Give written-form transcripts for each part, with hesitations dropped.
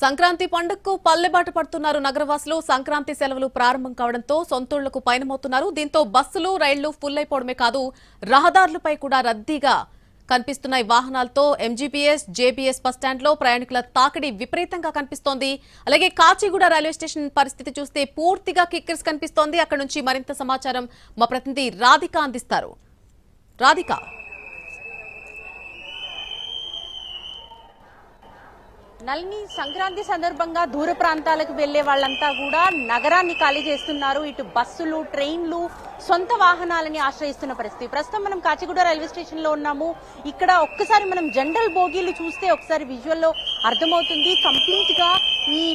సంక్రాంతి పండుగకు పల్లెబాట పడుతున్నారు నగరవాసులు. సంక్రాంతి సెలవులు ప్రారంభం కావడంతో సొంతూళ్లకు పయనమవుతున్నారు. దీంతో బస్సులు రైళ్లు ఫుల్ అయిపోవడమే కాదు, రహదారులపై కూడా రద్దీగా కనిపిస్తున్నాయి. వాహనాలతో ఎంజీపీఎస్, జేబీఎస్ బస్టాండ్లో ప్రయాణికుల తాకిడి విపరీతంగా కనిపిస్తోంది. అలాగే కాచిగూడ రైల్వే స్టేషన్ పరిస్థితి చూస్తే పూర్తిగా కిక్కిరిసి కనిపిస్తోంది. అక్కడి నుంచి మరింత సమాచారం మా ప్రతినిధి రాధిక అందిస్తారు. రాధిక, నల్ని సంక్రాంతి సందర్భంగా దూర ప్రాంతాలకు వెళ్లే వాళ్ళంతా కూడా నగరాన్ని ఖాళీ చేస్తున్నారు. ఇటు బస్సులు, ట్రైన్లు, సొంత వాహనాలని ఆశ్రయిస్తున్న పరిస్థితి. ప్రస్తుతం మనం కాచిగూడ రైల్వే స్టేషన్ లో ఉన్నాము. ఇక్కడ ఒక్కసారి మనం జనరల్ బోగీలు చూస్తే ఒకసారి విజువల్ లో అర్థమవుతుంది. కంప్లీట్ గా ఈ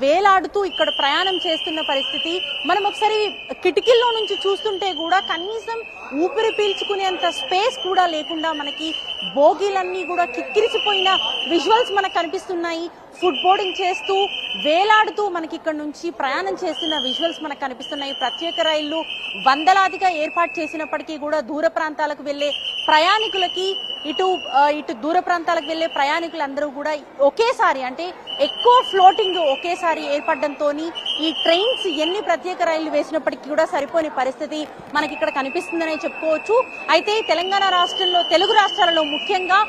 వేలాడుతూ ఇక్కడ ప్రయాణం చేస్తున్న పరిస్థితి. మనం ఒకసారి కిటికీల్లో నుంచి చూస్తుంటే కూడా కనీసం ఊపిరి పీల్చుకునేంత స్పేస్ కూడా లేకుండా మనకి బోగీలన్నీ కూడా కిక్కిరిసిపోయిన విజువల్స్ మనకు కనిపిస్తున్నాయి. ఫుడ్ బోర్డింగ్ చేస్తూ వేలాడుతూ మనకి ఇక్కడ నుంచి ప్రయాణం చేస్తున్న విజువల్స్ మనకు కనిపిస్తున్నాయి. ప్రత్యేక రైళ్లు వందలాదిగా ఏర్పాటు చేసినప్పటికీ కూడా దూర ప్రాంతాలకు వెళ్లే ప్రయాణికులకి ఇటు దూర ప్రాంతాలకు వెళ్లే ప్రయాణికులందరూ కూడా ఒకేసారి, అంటే ఎక్కువ ఫ్లోటింగ్ ఒకేసారి ఏర్పడడంతో ఈ ట్రైన్స్ ఎన్ని ప్రత్యేక రైళ్లు వేసినప్పటికీ కూడా సరిపోని పరిస్థితి మనకి ఇక్కడ కనిపిస్తుందనే చెప్పుకోవచ్చు. అయితే తెలంగాణ రాష్ట్రంలో, తెలుగు రాష్ట్రాలలో ముఖ్యంగా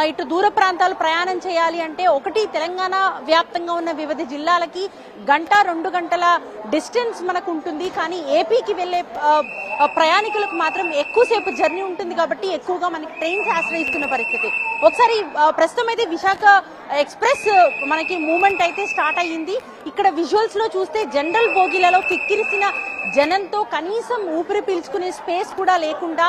ఇటు దూర ప్రాంతాలు ప్రయాణం చేయాలి అంటే ఒకటి తెలంగాణ వ్యాప్తంగా ఉన్న వివిధ జిల్లాలకి గంట 2 గంటల డిస్టెన్స్ మనకు ఉంటుంది. కానీ ఏపీకి వెళ్లే ప్రయాణికులకు మాత్రం ఎక్కువసేపు జర్నీ ఉంటుంది కాబట్టి ఎక్కువగా మనకి ట్రైన్స్ ఆశ్రయిస్తున్న పరిస్థితి. ఒకసారి ప్రస్తుతం అయితే విశాఖ ఎక్స్ప్రెస్ మనకి మూవ్మెంట్ అయితే స్టార్ట్ అయ్యింది. ఇక్కడ విజువల్స్ లో చూస్తే జనరల్ బోగీలలో కిక్కిరిసిన జనంతో కనీసం ఊపిరి పీల్చుకునే స్పేస్ కూడా లేకుండా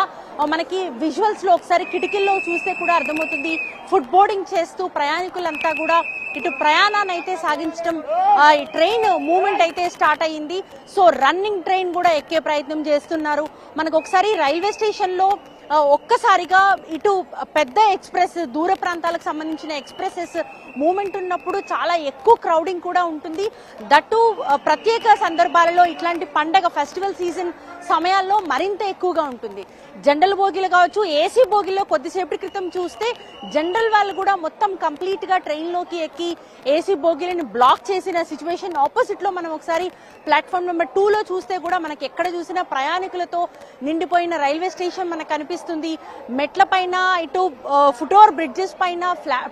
మనకి విజువల్స్ లో ఒకసారి కిటికీల్లో చూస్తే కూడా అర్థమవుతుంది. ఫుడ్ బోర్డింగ్ చేస్తూ ప్రయాణికులంతా కూడా ఇటు ప్రయాణాన్ని అయితే సాగించడం, ఈ ట్రైన్ మూవ్మెంట్ అయితే స్టార్ట్ అయ్యింది. సో రన్నింగ్ ట్రైన్ కూడా ఎక్కే ప్రయత్నం చేస్తున్నారు. మనకు ఒకసారి రైల్వే స్టేషన్ లో ఒక్కసారిగా ఇటు పెద్ద ఎక్స్ప్రెస్, దూర ప్రాంతాలకు సంబంధించిన ఎక్స్ప్రెసెస్ మూవ్మెంట్ ఉన్నప్పుడు చాలా ఎక్కువ క్రౌడింగ్ కూడా ఉంటుంది. దట్టు ప్రత్యేక సందర్భాలలో ఇట్లాంటి పండగ ఫెస్టివల్ సీజన్ సమయాల్లో మరింత ఎక్కువగా ఉంటుంది. జనరల్ బోగీలు కావచ్చు, ఏసీ బోగీలో కొద్దిసేపటి క్రితం చూస్తే జనరల్ వాళ్ళు కూడా మొత్తం కంప్లీట్ గా ట్రైన్ లోకి ఎక్కి ఏసీ బోగీలను బ్లాక్ చేసిన సిచ్యువేషన్. ఆపోజిట్ లో మనం ఒకసారి ప్లాట్ఫామ్ నెంబర్ 2 లో చూస్తే కూడా మనకి ఎక్కడ చూసినా ప్రయాణికులతో నిండిపోయిన రైల్వే స్టేషన్ మనకు కనిపిస్తుంది. మెట్ల పైన, ఇటు ఫుట్ఓవర్ బ్రిడ్జెస్ పైన,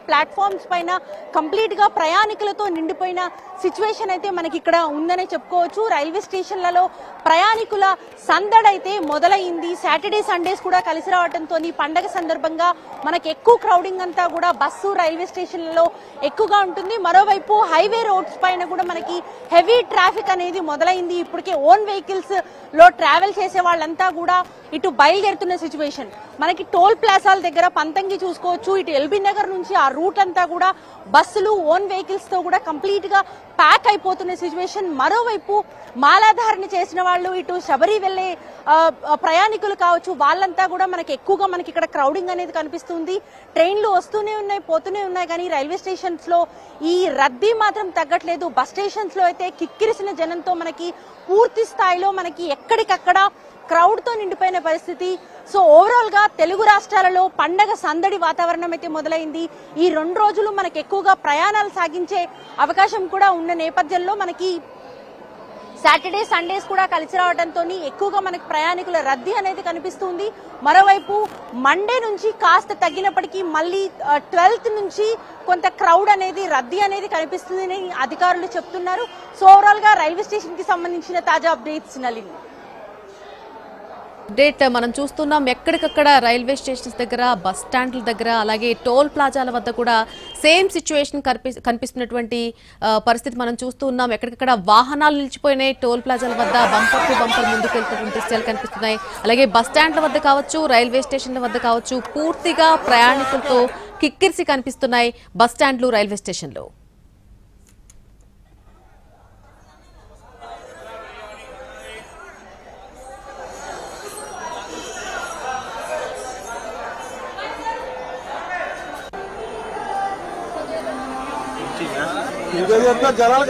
ప్లాట్ఫామ్స్ పైన కంప్లీట్ గా ప్రయాణికులతో నిండిపోయిన సిచ్యువేషన్ అయితే మనకి ఇక్కడ ఉందనే చెప్పుకోవచ్చు. రైల్వే స్టేషన్లలో ప్రయాణికుల సందడైతే మొదలైంది. సాటర్డే, సండేస్ కూడా కలిసి రావడంతో పండగ సందర్భంగా మనకి ఎక్కువ క్రౌడింగ్ అంతా కూడా బస్సు, రైల్వే స్టేషన్లలో ఎక్కువగా ఉంటుంది. మరోవైపు హైవే రోడ్స్ పైన కూడా మనకి హెవీ ట్రాఫిక్ అనేది మొదలైంది. ఇప్పటికే ఓన్ వెహికల్స్ లో ట్రావెల్ చేసే వాళ్ళంతా కూడా ఇటు బయలుదేరుతున్న సిచ్యువేషన్. మనకి టోల్ ప్లాజాల దగ్గర పంతంగి చూసుకోవచ్చు. ఇటు ఎల్బీ నగర్ నుంచి ఆ రూట్ అంతా కూడా బస్సులు, ఓన్ వెహికల్స్ తో కూడా కంప్లీట్ గా ప్యాక్ అయిపోతున్న సిచ్యువేషన్. మరోవైపు మాలాధారణ చేసిన వాళ్ళు, ఇటు శబరి వెళ్లే ప్రయాణికులు కావచ్చు, వాళ్ళంతా కూడా మనకి ఎక్కువగా మనకి ఇక్కడ క్రౌడింగ్ అనేది కనిపిస్తుంది. ట్రైన్లు వస్తూనే ఉన్నాయి, పోతూనే ఉన్నాయి, కానీ రైల్వే స్టేషన్స్ లో ఈ రద్దీ మాత్రం తగ్గట్లేదు. బస్ స్టేషన్స్ లో అయితే కిక్కిరిసిన జనంతో మనకి పూర్తి స్థాయిలో మనకి ఎక్కడికక్కడ క్రౌడ్ తో నిండిపోయిన పరిస్థితి. సో ఓవరాల్ గా తెలుగు రాష్ట్రాలలో పండగ సందడి వాతావరణం అయితే మొదలైంది. ఈ 2 రోజులు మనకి ఎక్కువగా ప్రయాణాలు సాగించే అవకాశం కూడా ఉన్న నేపథ్యంలో మనకి సాటర్డే, సండేస్ కూడా కలిసి రావడంతో ఎక్కువగా మనకి ప్రయాణికుల రద్దీ అనేది కనిపిస్తుంది. మరోవైపు మండే నుంచి కాస్త తగ్గినప్పటికీ మళ్ళీ 12th నుంచి కొంత క్రౌడ్ అనేది, రద్దీ అనేది కనిపిస్తుందని అధికారులు చెప్తున్నారు. సో ఓవరాల్ గా రైల్వే స్టేషన్ కి సంబంధించిన తాజా అప్డేట్స్ నలిని. మనం చూస్తున్నాం ఎక్కడికక్కడ రైల్వే స్టేషన్స్ దగ్గర, బస్ స్టాండ్ల దగ్గర, అలాగే టోల్ ప్లాజాల వద్ద కూడా సేమ్ సిచ్యువేషన్ కనిపిస్తున్నటువంటి పరిస్థితి మనం చూస్తూ ఉన్నాం. ఎక్కడికక్కడ వాహనాలు నిలిచిపోయినాయి. టోల్ ప్లాజాల వద్ద బంపర్ టు బంపర్ ముందుకు వెళ్తున్న దృశ్యాలు కనిపిస్తున్నాయి. అలాగే బస్ స్టాండ్ల వద్ద కావచ్చు, రైల్వే స్టేషన్ల వద్ద కావచ్చు, పూర్తిగా ప్రయాణికులతో కిక్కిరిసి కనిపిస్తున్నాయి బస్ స్టాండ్లు, రైల్వే స్టేషన్లు. जनाल